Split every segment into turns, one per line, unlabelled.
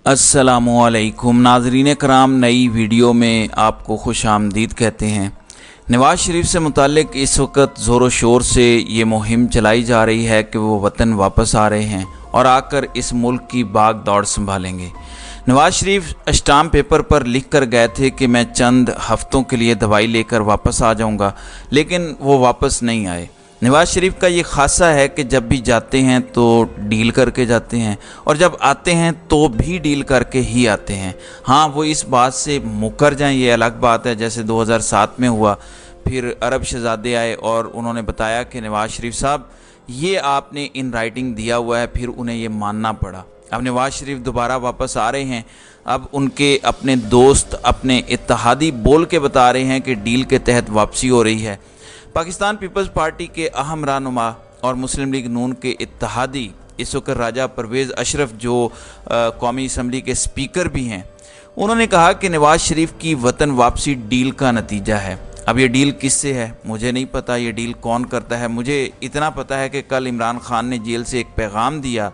अस्सलामुअलैकुम नाज़रीन कराम, नई वीडियो में आपको खुश आमदीद कहते हैं। नवाज़ शरीफ से मुताल्लिक इस वक्त ज़ोर शोर से ये मुहिम चलाई जा रही है कि वो वतन वापस आ रहे हैं और आकर इस मुल्क की भाग दौड़ संभालेंगे। नवाज़ शरीफ स्टाम्प पेपर पर लिख कर गए थे कि मैं चंद हफ्तों के लिए दवाई लेकर वापस आ जाऊंगा, लेकिन वो वापस नहीं आए। नवाज़ शरीफ का ये खासा है कि जब भी जाते हैं तो डील करके जाते हैं और जब आते हैं तो भी डील करके ही आते हैं। हाँ, वो इस बात से मुकर जाएं ये अलग बात है, जैसे 2007 में हुआ। फिर अरब शहजादे आए और उन्होंने बताया कि नवाज़ शरीफ साहब ये आपने इन राइटिंग दिया हुआ है, फिर उन्हें ये मानना पड़ा। अब नवाज़ शरीफ दोबारा वापस आ रहे हैं। अब उनके अपने दोस्त, अपने इत्तेहादी बोल के बता रहे हैं कि डील के तहत वापसी हो रही है। पाकिस्तान पीपल्स पार्टी के अहम रहनुमा और मुस्लिम लीग नून के इत्तेहादी इस वक्त राजा परवेज़ अशरफ, जो कौमी असम्बली के स्पीकर भी हैं, उन्होंने कहा कि नवाज़ शरीफ की वतन वापसी डील का नतीजा है। अब ये डील किससे है मुझे नहीं पता, ये डील कौन करता है। मुझे इतना पता है कि कल इमरान खान ने जेल से एक पैगाम दिया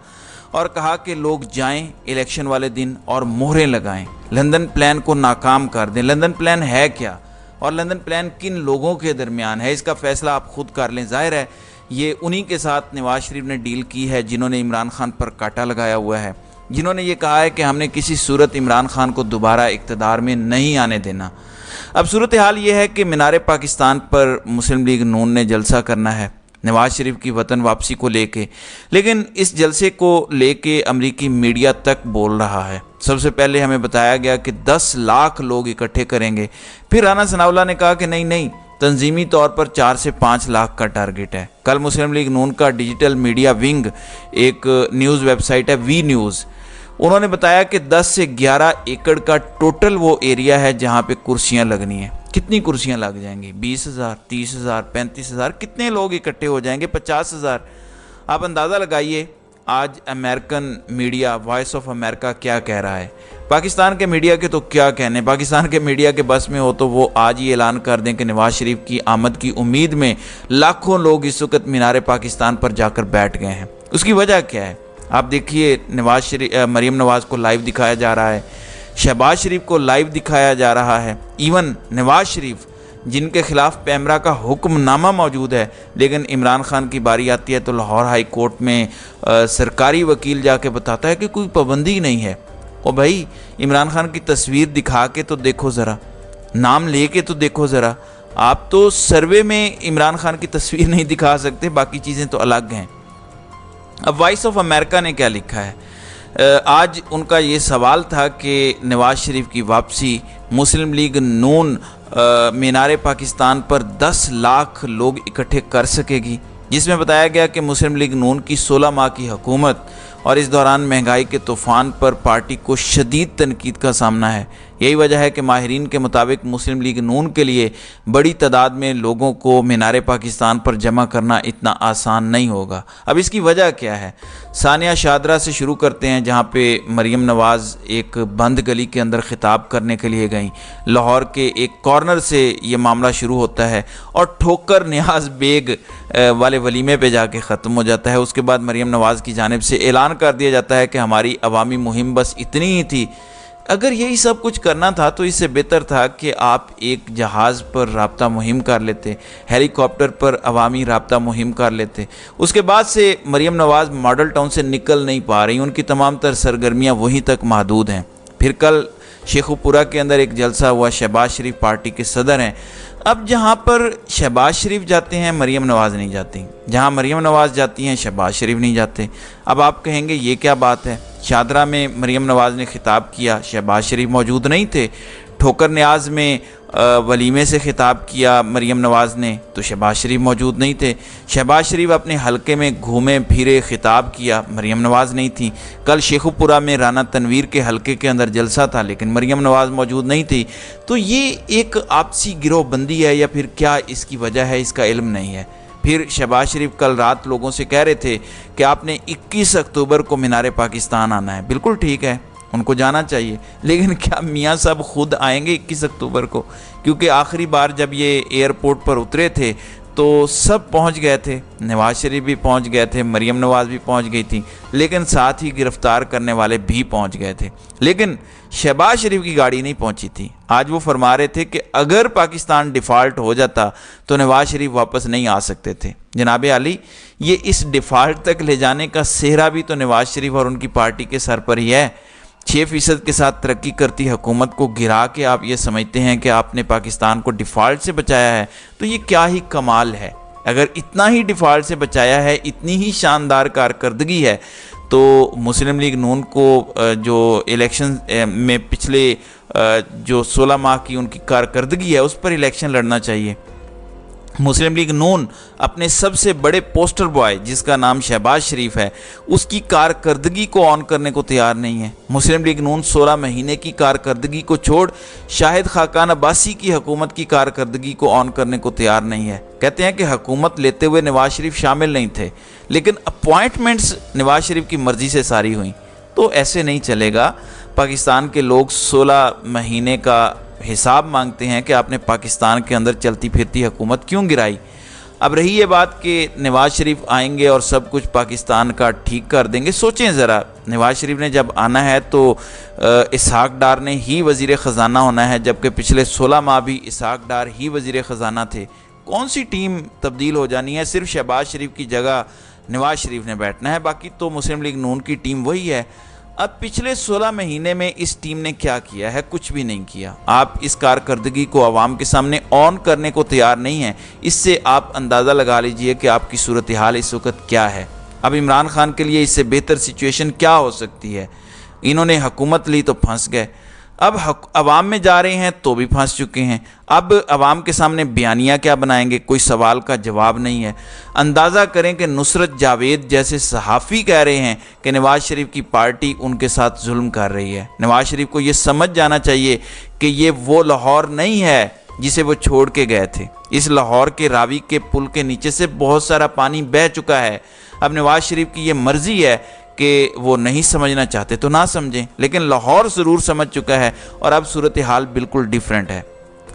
और कहा कि लोग जाएं इलेक्शन वाले दिन और मोहरें लगाएं, लंदन प्लान को नाकाम कर दें। लंदन प्लान है क्या और लंदन प्लान किन लोगों के दरमियान है, इसका फ़ैसला आप खुद कर लें। ज़ाहिर है ये उन्हीं के साथ नवाज़ शरीफ ने डील की है जिन्होंने इमरान खान पर कांटा लगाया हुआ है, जिन्होंने ये कहा है कि हमने किसी सूरत इमरान खान को दोबारा इक़्तिदार में नहीं आने देना। अब सूरत हाल ये है कि मीनार पाकिस्तान पर मुस्लिम लीग नून ने जलसा करना है नवाज़ शरीफ की वतन वापसी को लेके, लेकिन इस जलसे को लेके अमरीकी मीडिया तक बोल रहा है। सबसे पहले हमें बताया गया कि 10 लाख लोग इकट्ठे करेंगे। फिर राना सनाउल्लाह ने कहा कि नहीं, तंजीमी तौर पर 4 से 5 लाख का टारगेट है। कल मुस्लिम लीग नून का डिजिटल मीडिया विंग, एक न्यूज़ वेबसाइट है वी न्यूज़, उन्होंने बताया कि 10 से 11 एकड़ का टोटल वो एरिया है जहाँ पे कुर्सियाँ लगनी है। कितनी कुर्सियाँ लग जाएंगी? 20,000, 30,000, 35,000, कितने लोग इकट्ठे हो जाएंगे? 50,000। आप अंदाज़ा लगाइए आज American media, voice of America क्या कह रहा है। पाकिस्तान के मीडिया के तो क्या कहने, पाकिस्तान के मीडिया के बस में हो तो वो आज ही ऐलान कर दें कि नवाज़ शरीफ की आमद की उम्मीद में लाखों लोग इस वक्त मीनार पाकिस्तान पर जाकर बैठ गए हैं। उसकी वजह क्या है? आप देखिए, मरीम नवाज़ को लाइव दिखाया जा रहा है, शहबाज शरीफ को लाइव दिखाया जा रहा है। इवन नवाज़ शरीफ जिनके खिलाफ पैमरा का हुक्मनामा मौजूद है, लेकिन इमरान खान की बारी आती है तो लाहौर हाई कोर्ट में सरकारी वकील जाके बताता है कि कोई पाबंदी नहीं है। और भाई, इमरान खान की तस्वीर दिखा के तो देखो ज़रा, नाम ले के तो देखो ज़रा। आप तो सर्वे में इमरान खान की तस्वीर नहीं दिखा सकते, बाकी चीज़ें तो अलग हैं। अब वॉइस ऑफ अमेरिका ने क्या लिखा है? आज उनका ये सवाल था कि नवाज़ शरीफ की वापसी मुस्लिम लीग नून मीनार पाकिस्तान पर 10 लाख लोग इकट्ठे कर सकेगी, जिसमें बताया गया कि मुस्लिम लीग नून की 16 माह की हुकूमत और इस दौरान महंगाई के तूफ़ान पर पार्टी को शदीद तनकीद का सामना है। यही वजह है कि माहिरीन के मुताबिक मुस्लिम लीग नून के लिए बड़ी तादाद में लोगों को मीनार पाकिस्तान पर जमा करना इतना आसान नहीं होगा। अब इसकी वजह क्या है? सानिया शादरा से शुरू करते हैं, जहाँ पे मरीम नवाज़ एक बंद गली के अंदर ख़िताब करने के लिए गई। लाहौर के एक कॉर्नर से ये मामला शुरू होता है और ठोकर नियाज़ बेग वाले वलीमे पे जाके ख़त्म हो जाता है। उसके बाद मरीम नवाज़ की जानिब से ऐलान कर दिया जाता है कि हमारी अवामी मुहिम बस इतनी ही थी। अगर यही सब कुछ करना था तो इससे बेहतर था कि आप एक जहाज़ पर राब्ता मुहिम कर लेते, हेलीकॉप्टर पर अवामी राब्ता मुहिम कर लेते। उसके बाद से मरीम नवाज़ मॉडल टाउन से निकल नहीं पा रही, उनकी तमाम तर सरगर्मियाँ वहीं तक महदूद हैं। फिर कल शेखुपुरा के अंदर एक जलसा हुआ, शहबाज शरीफ पार्टी के सदर हैं। अब जहाँ पर शहबाज शरीफ जाते हैं मरीम नवाज़ नहीं जाती, जहाँ मरीम नवाज़ जाती हैं शहबाज शरीफ नहीं जाते। अब आप कहेंगे ये क्या बात है? शादरा में मरीम नवाज़ ने खिताब किया, शहबाज शरीफ मौजूद नहीं थे। ठोकर न्याज़ में वलीमे से खिताब किया मरीम नवाज़ ने, तो शहबाज शरीफ मौजूद नहीं थे। शहबाज शरीफ अपने हलके में घूमे फिरे, खिताब किया, मरीम नवाज़ नहीं थी। कल शेखुपुरा में राना तनवीर के हलके के अंदर जलसा था, लेकिन मरीम नवाज़ मौजूद नहीं थी। तो ये एक आपसी गिरोहबंदी है या फिर क्या इसकी वजह है, इसका इल्म नहीं है। फिर शहबाज शरीफ कल रात लोगों से कह रहे थे कि आपने 21 अक्टूबर को मीनार पाकिस्तान आना है। बिल्कुल ठीक है, उनको जाना चाहिए, लेकिन क्या मियाँ साहब खुद आएंगे 21 अक्टूबर को? क्योंकि आखिरी बार जब ये एयरपोर्ट पर उतरे थे تو سب پہنچ گئے تھے، نواز شریف بھی پہنچ گئے تھے، مریم نواز بھی پہنچ گئی تھی، لیکن ساتھ ہی گرفتار کرنے والے بھی پہنچ گئے تھے، لیکن شہباز شریف کی گاڑی نہیں پہنچی تھی۔ آج وہ فرما رہے تھے کہ اگر پاکستان ڈیفالٹ ہو جاتا تو نواز شریف واپس نہیں آ سکتے تھے۔ جناب عالی، یہ اس ڈیفالٹ تک لے جانے کا سہرا بھی تو نواز شریف اور ان کی پارٹی کے سر پر ہی ہے۔ 6% کے ساتھ ترقی کرتی حکومت کو گرا کے آپ یہ سمجھتے ہیں کہ آپ نے پاکستان کو ڈیفالٹ سے بچایا ہے، تو یہ کیا ہی کمال ہے۔ اگر اتنا ہی ڈیفالٹ سے بچایا ہے، اتنی ہی شاندار کارکردگی ہے، تو مسلم لیگ نون کو جو الیکشن میں پچھلے جو 16 ماہ کی ان کی کارکردگی ہے اس پر الیکشن لڑنا چاہیے۔ مسلم لیگ نون اپنے سب سے بڑے پوسٹر بوائے جس کا نام شہباز شریف ہے، اس کی کارکردگی کو آن کرنے کو تیار نہیں ہے۔ مسلم لیگ نون 16 مہینے کی کارکردگی کو چھوڑ شاہد خاقان عباسی کی حکومت کی کارکردگی کو آن کرنے کو تیار نہیں ہے۔ کہتے ہیں کہ حکومت لیتے ہوئے نواز شریف شامل نہیں تھے، لیکن اپوائنٹمنٹس نواز شریف کی مرضی سے ساری ہوئیں، تو ایسے نہیں چلے گا۔ پاکستان کے لوگ 16 مہینے کا حساب مانگتے ہیں کہ آپ نے پاکستان کے اندر چلتی پھرتی حکومت کیوں گرائی۔ اب رہی یہ بات کہ نواز شریف آئیں گے اور سب کچھ پاکستان کا ٹھیک کر دیں گے، سوچیں ذرا، نواز شریف نے جب آنا ہے تو اسحاق ڈار نے ہی وزیر خزانہ ہونا ہے، جبکہ پچھلے 16 ماہ بھی اسحاق ڈار ہی وزیر خزانہ تھے۔ کون سی ٹیم تبدیل ہو جانی ہے؟ صرف شہباز شریف کی جگہ نواز شریف نے بیٹھنا ہے، باقی تو مسلم لیگ نون کی ٹیم وہی ہے۔ اب پچھلے 16 مہینے میں اس ٹیم نے کیا کیا ہے؟ کچھ بھی نہیں کیا۔ آپ اس کارکردگی کو عوام کے سامنے آن کرنے کو تیار نہیں ہیں۔ اس سے آپ اندازہ لگا لیجئے کہ آپ کی صورتحال اس وقت کیا ہے۔ اب عمران خان کے لیے اس سے بہتر سچویشن کیا ہو سکتی ہے؟ انہوں نے حکومت لی تو پھنس گئے، اب عوام میں جا رہے ہیں تو بھی پھنس چکے ہیں۔ اب عوام کے سامنے بیانیہ کیا بنائیں گے؟ کوئی سوال کا جواب نہیں ہے۔ اندازہ کریں کہ نصرت جاوید جیسے صحافی کہہ رہے ہیں کہ نواز شریف کی پارٹی ان کے ساتھ ظلم کر رہی ہے۔ نواز شریف کو یہ سمجھ جانا چاہیے کہ یہ وہ لاہور نہیں ہے جسے وہ چھوڑ کے گئے تھے۔ اس لاہور کے راوی کے پل کے نیچے سے بہت سارا پانی بہہ چکا ہے۔ اب نواز شریف کی یہ مرضی ہے کہ وہ نہیں سمجھنا چاہتے تو نہ سمجھیں، لیکن لاہور ضرور سمجھ چکا ہے، اور اب صورتحال بالکل ڈیفرنٹ ہے۔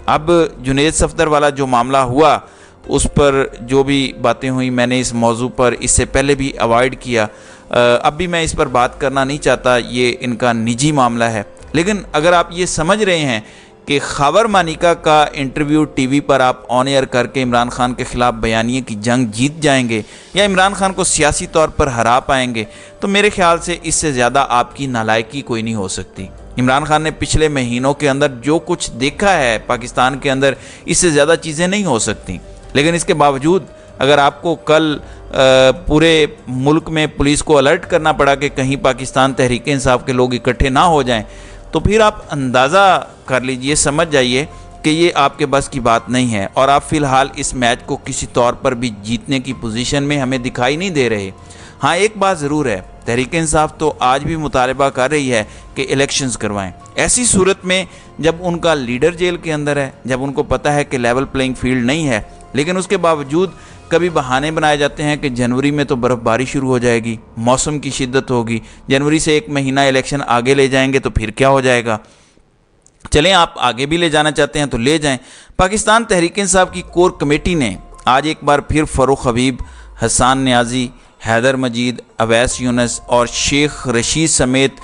اب جنید صفدر والا جو معاملہ ہوا، اس پر جو بھی باتیں ہوئیں، میں نے اس موضوع پر اس سے پہلے بھی اوائڈ کیا، اب بھی میں اس پر بات کرنا نہیں چاہتا، یہ ان کا نجی معاملہ ہے۔ لیکن اگر آپ یہ سمجھ رہے ہیں کہ خاور مانیکا کا انٹرویو ٹی وی پر آپ آن ایئر کر کے عمران خان کے خلاف بیانیے کی جنگ جیت جائیں گے یا عمران خان کو سیاسی طور پر ہرا پائیں گے، تو میرے خیال سے اس سے زیادہ آپ کی نالائکی کوئی نہیں ہو سکتی۔ عمران خان نے پچھلے مہینوں کے اندر جو کچھ دیکھا ہے پاکستان کے اندر، اس سے زیادہ چیزیں نہیں ہو سکتی، لیکن اس کے باوجود اگر آپ کو کل پورے ملک میں پولیس کو الرٹ کرنا پڑا کہ کہیں پاکستان تحریک انصاف کے لوگ اکٹھے نہ ہو جائیں، تو پھر آپ اندازہ کر لیجئے، سمجھ جائیے کہ یہ آپ کے بس کی بات نہیں ہے، اور آپ فی الحال اس میچ کو کسی طور پر بھی جیتنے کی پوزیشن میں ہمیں دکھائی نہیں دے رہے۔ ہاں ایک بات ضرور ہے، تحریک انصاف تو آج بھی مطالبہ کر رہی ہے کہ الیکشنز کروائیں۔ ایسی صورت میں جب ان کا لیڈر جیل کے اندر ہے، جب ان کو پتہ ہے کہ لیول پلینگ فیلڈ نہیں ہے، لیکن اس کے باوجود کبھی بہانے بنائے جاتے ہیں کہ جنوری میں تو برف باری شروع ہو جائے گی، موسم کی شدت ہوگی، جنوری سے 1 مہینہ الیکشن آگے لے جائیں گے تو پھر کیا ہو جائے گا۔ چلیں آپ آگے بھی لے جانا چاہتے ہیں تو لے جائیں۔ پاکستان تحریک انصاف کی کور کمیٹی نے آج ایک بار پھر فاروق حبیب، حسان نیازی، حیدر مجید، اویس یونس اور شیخ رشید سمیت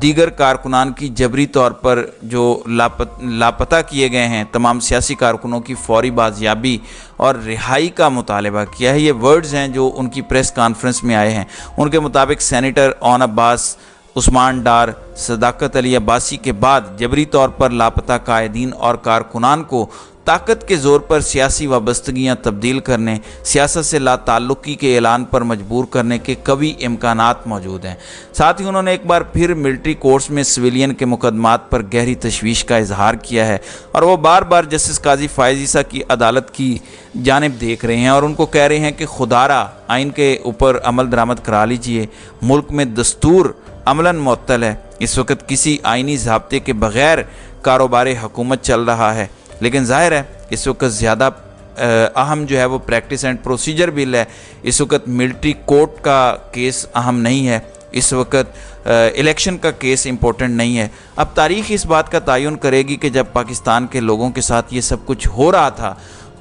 دیگر کارکنان کی جبری طور پر جو لاپتہ کیے گئے ہیں تمام سیاسی کارکنوں کی فوری بازیابی اور رہائی کا مطالبہ کیا ہے۔ یہ ورڈز ہیں جو ان کی پریس کانفرنس میں آئے ہیں۔ ان کے مطابق سینیٹر اون عباس، عثمان ڈار، صداقت علی عباسی کے بعد جبری طور پر لاپتہ قائدین اور کارکنان کو طاقت کے زور پر سیاسی وابستگیاں تبدیل کرنے، سیاست سے لا تعلقی کے اعلان پر مجبور کرنے کے قوی امکانات موجود ہیں۔ ساتھ ہی انہوں نے ایک بار پھر ملٹری کورٹس میں سویلین کے مقدمات پر گہری تشویش کا اظہار کیا ہے، اور وہ بار بار جسٹس قاضی فائز عیسیٰ کی عدالت کی جانب دیکھ رہے ہیں اور ان کو کہہ رہے ہیں کہ خدارا آئین کے اوپر عمل درآمد کرا لیجئے۔ ملک میں دستور عملاً معطل ہے، اس وقت کسی آئینی ضابطے کے بغیر کاروبار حکومت چل رہا ہے، لیکن ظاہر ہے اس وقت زیادہ اہم جو ہے وہ پریکٹس اینڈ پروسیجر بل ہے۔ اس وقت ملٹری کورٹ کا کیس اہم نہیں ہے، اس وقت الیکشن کا کیس امپورٹنٹ نہیں ہے۔ اب تاریخ اس بات کا تعین کرے گی کہ جب پاکستان کے لوگوں کے ساتھ یہ سب کچھ ہو رہا تھا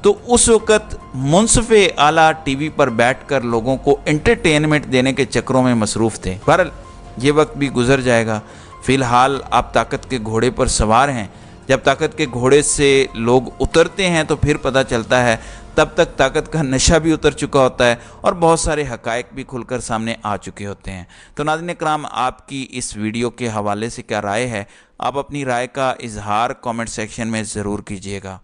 तो उस वक़्त मुनसिफ़ आला टीवी पर बैठकर लोगों को एंटरटेनमेंट देने के चक्रों में मसरूफ़ थे। बहरहाल ये वक्त भी गुज़र जाएगा। फ़िलहाल आप ताकत के घोड़े पर सवार हैं। जब ताकत के घोड़े से लोग उतरते हैं तो फिर पता चलता है तब तक ताकत का नशा भी उतर चुका होता है और बहुत सारे हक़ाइक़ भी खुलकर सामने आ चुके होते हैं। तो नाज़रीन किराम, आपकी इस वीडियो के हवाले से क्या राय है? आप अपनी राय का इजहार कमेंट सेक्शन में ज़रूर कीजिएगा।